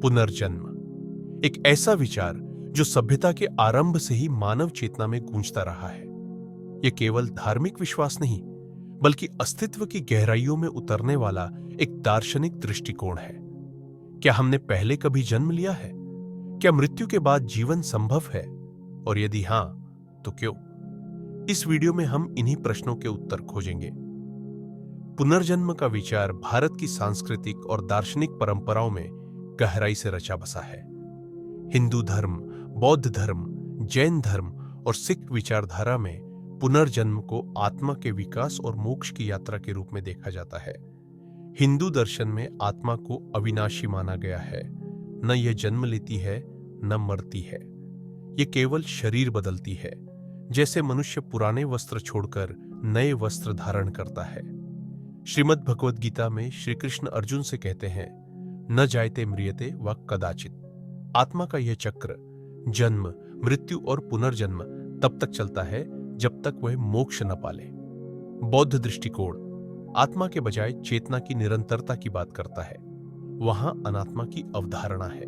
पुनर्जन्म एक ऐसा विचार जो सभ्यता के आरंभ से ही मानव चेतना में गूंजता रहा है। यह केवल धार्मिक विश्वास नहीं, बल्कि अस्तित्व की गहराइयों में उतरने वाला एक दार्शनिक दृष्टिकोण है। क्या हमने पहले कभी जन्म लिया है? क्या मृत्यु के बाद जीवन संभव है? और यदि हां, तो क्यों? इस वीडियो में हम इन्हीं प्रश्नों के उत्तर खोजेंगे। पुनर्जन्म का विचार भारत की सांस्कृतिक और दार्शनिक परंपराओं में गहराई से रचा बसा है। हिंदू धर्म, बौद्ध धर्म, जैन धर्म और सिख विचारधारा में पुनर्जन्म को आत्मा के विकास और मोक्ष की यात्रा के रूप में देखा जाता है। हिंदू दर्शन में आत्मा को अविनाशी माना गया है। न यह जन्म लेती है, न मरती है। यह केवल शरीर बदलती है, जैसे मनुष्य पुराने वस्त्र छोड़कर नए वस्त्र धारण करता है। श्रीमद् भगवद गीता में श्री कृष्ण अर्जुन से कहते हैं, न जायते म्रियते व कदाचित। आत्मा का यह चक्र जन्म, मृत्यु और पुनर्जन्म तब तक चलता है जब तक वह मोक्ष न पाले। बौद्ध दृष्टिकोण आत्मा के बजाय चेतना की निरंतरता की बात करता है। वहां अनात्मा की अवधारणा है,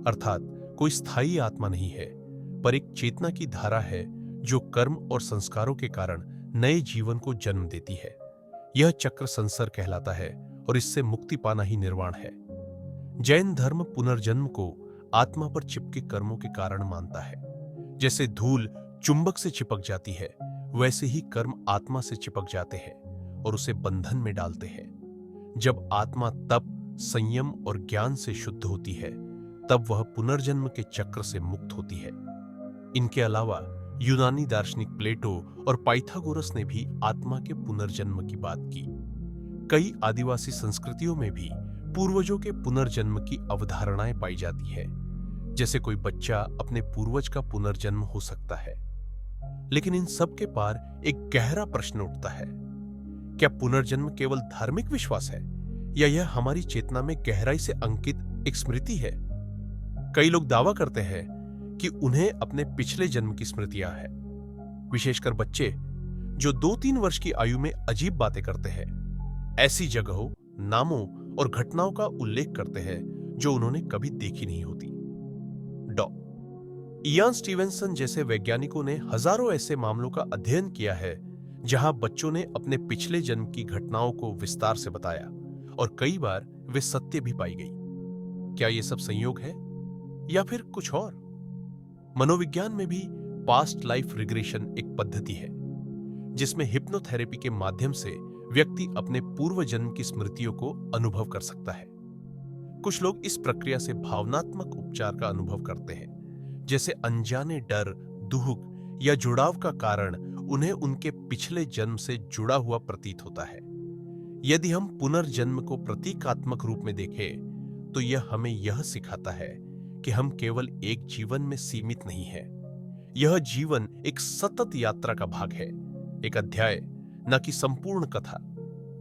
अर्थात कोई स्थायी आत्मा नहीं है, पर एक चेतना की धारा है जो कर्म और संस्कारों के कारण नए जीवन को जन्म देती है। यह चक्र संसार कहलाता है और इससे मुक्ति पाना ही निर्वाण है। जैन धर्म पुनर्जन्म को आत्मा पर चिपके कर्मों के कारण मानता है। जैसे धूल चुंबक से चिपक जाती है, वैसे ही कर्म आत्मा से चिपक जाते हैं और उसे बंधन में डालते हैं। जब आत्मा तप, संयम और ज्ञान से शुद्ध होती है, तब वह पुनर्जन्म के चक्र से मुक्त होती है। इनके अलावा यूनानी दार्शनिक प्लेटो और पाइथागोरस ने भी आत्मा के पुनर्जन्म की बात की। कई आदिवासी संस्कृतियों में भी पूर्वजों के पुनर्जन्म की अवधारणाएं पाई जाती है। जैसे कोई बच्चा अपने पूर्वज का पुनर्जन्म हो सकता है। लेकिन इन सब के पार एक गहरा प्रश्न उठता है, क्या पुनर्जन्म केवल धार्मिक विश्वास है, या यह हमारी चेतना में गहराई से अंकित एक स्मृति है? कई लोग दावा करते हैं कि उन्हें अपने पिछले जन्म की स्मृतियां हैं, विशेषकर बच्चे जो 2-3 वर्ष की आयु में अजीब बातें करते हैं, ऐसी जगहों, नामों और घटनाओं का उल्लेख करते हैं जो उन्होंने कभी देखी नहीं होती। इयान स्टीवेंसन जैसे वैज्ञानिकों ने हजारों ऐसे मामलों का अध्ययन किया है जहां बच्चों ने अपने पिछले जन्म की घटनाओं को विस्तार से बताया और कई बार वे सत्य भी पाई गई। क्या यह सब संयोग है या फिर कुछ और? मनोविज्ञान में भी पास्ट लाइफ रिग्रेशन एक पद्धति है, जिसमें हिप्नोथेरेपी के माध्यम से व्यक्ति अपने पूर्व जन्म की स्मृतियों को अनुभव कर सकता है। कुछ लोग इस प्रक्रिया से भावनात्मक उपचार का अनुभव करते हैं, जैसे अनजाने डर, दुख या जुड़ाव का कारण उन्हें उनके पिछले जन्म से जुड़ा हुआ प्रतीत होता है। यदि हम पुनर्जन्म को प्रतीकात्मक रूप में देखें, तो यह हमें यह सिखाता है कि हम केवल एक जीवन में सीमित नहीं हैं। यह जीवन एक सतत यात्रा का भाग है, एक अध्याय, न कि संपूर्ण कथा।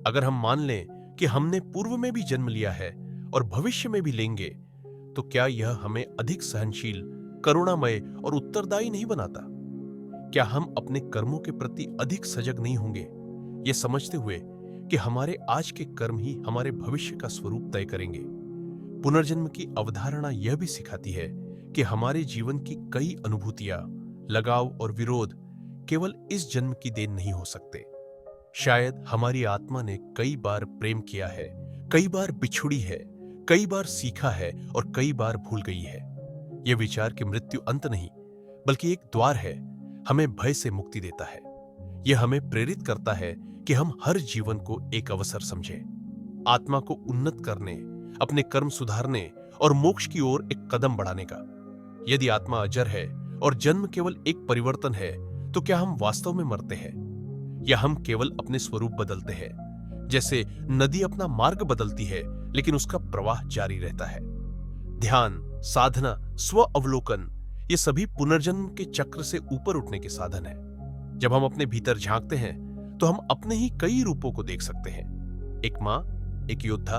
अगर हम मान लें कि हमने पूर्व में भी जन्म लिया है और भविष्य में भी लेंगे, तो क्या यह हमें अधिक सहनशील, करुणामय और उत्तरदायी नहीं बनाता? क्या हम अपने कर्मों के प्रति अधिक सजग नहीं होंगे, यह समझते हुए कि हमारे आज के कर्म ही हमारे भविष्य का स्वरूप तय करेंगे? पुनर्जन्म की अवधारणा यह भी सिखाती है कि हमारे जीवन की कई अनुभूतियां, लगाव और विरोध केवल इस जन्म की देन नहीं हो सकते। शायद हमारी आत्मा ने कई बार प्रेम किया है, कई बार बिछुड़ी है, कई बार सीखा है और कई बार भूल गई है। यह विचार कि मृत्यु अंत नहीं, बल्कि एक द्वार है, हमें भय से मुक्ति देता है। यह हमें प्रेरित करता है कि हम हर जीवन को एक अवसर समझें, आत्मा को उन्नत करने, अपने कर्म सुधारने और मोक्ष की ओर एक कदम बढ़ाने का। यदि आत्मा अजर है और जन्म केवल एक परिवर्तन है, तो क्या हम वास्तव में मरते हैं, या हम केवल अपने स्वरूप बदलते हैं? जैसे नदी अपना मार्ग बदलती है, लेकिन उसका प्रवाह जारी रहता है। ध्यान, साधना, स्व अवलोकन, ये सभी पुनर्जन्म के चक्र से ऊपर उठने के साधन हैं। जब हम अपने भीतर झांकते हैं, तो हम अपने ही कई रूपों को देख सकते हैं। एक मां, एक योद्धा,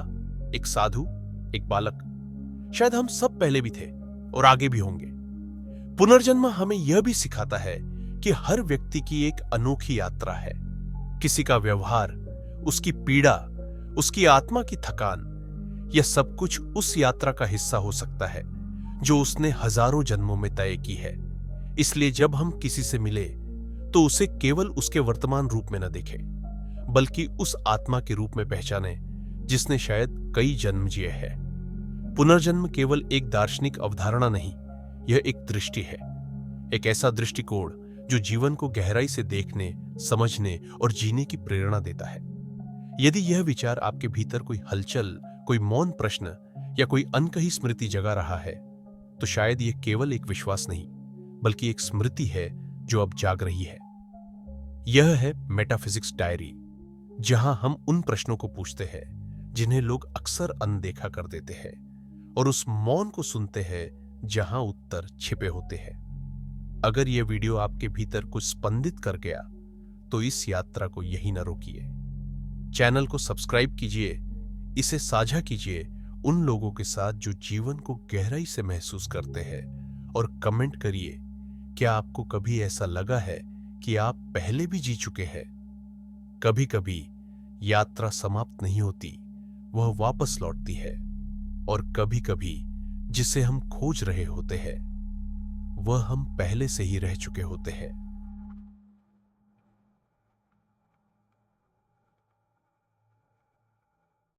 एक साधु, एक बालक। शायद हम सब पहले भी थे और आगे भी होंगे। पुनर्जन्म हमें यह भी सिखाता है कि हर व्यक्ति की एक अनोखी यात्रा है। किसी का व्यवहार, उसकी पीड़ा, उसकी आत्मा की थकान, यह सब कुछ उस यात्रा का हिस्सा हो सकता है जो उसने हजारों जन्मों में तय की है। इसलिए जब हम किसी से मिले तो उसे केवल उसके वर्तमान रूप में न देखें, बल्कि उस आत्मा के रूप में पहचाने जिसने शायद कई जन्म जिए हैं। पुनर्जन्म केवल एक दार्शनिक अवधारणा नहीं, यह एक दृष्टि है, एक ऐसा दृष्टिकोण जो जीवन को गहराई से देखने, समझने और जीने की प्रेरणा देता है। यदि यह विचार आपके भीतर कोई हलचल, कोई मौन प्रश्न या कोई अनकही स्मृति जगा रहा है, तो शायद यह केवल एक विश्वास नहीं, बल्कि एक स्मृति है जो अब जाग रही है। यह है मेटाफिजिक्स डायरी, जहां हम उन प्रश्नों को पूछते हैं जिन्हें लोग अक्सर अनदेखा कर देते हैं, और उस मौन को सुनते हैं जहां उत्तर छिपे होते हैं। अगर यह वीडियो आपके भीतर कुछ स्पंदित कर गया, तो इस यात्रा को यहीं न रोकिए। चैनल को सब्सक्राइब कीजिए, इसे साझा कीजिए उन लोगों के साथ जो जीवन को गहराई से महसूस करते हैं, और कमेंट करिए, क्या आपको कभी ऐसा लगा है कि आप पहले भी जी चुके हैं? कभी कभी यात्रा समाप्त नहीं होती, वह वापस लौटती है, और कभी कभी जिसे हम खोज रहे होते हैं वह हम पहले से ही रह चुके होते हैं।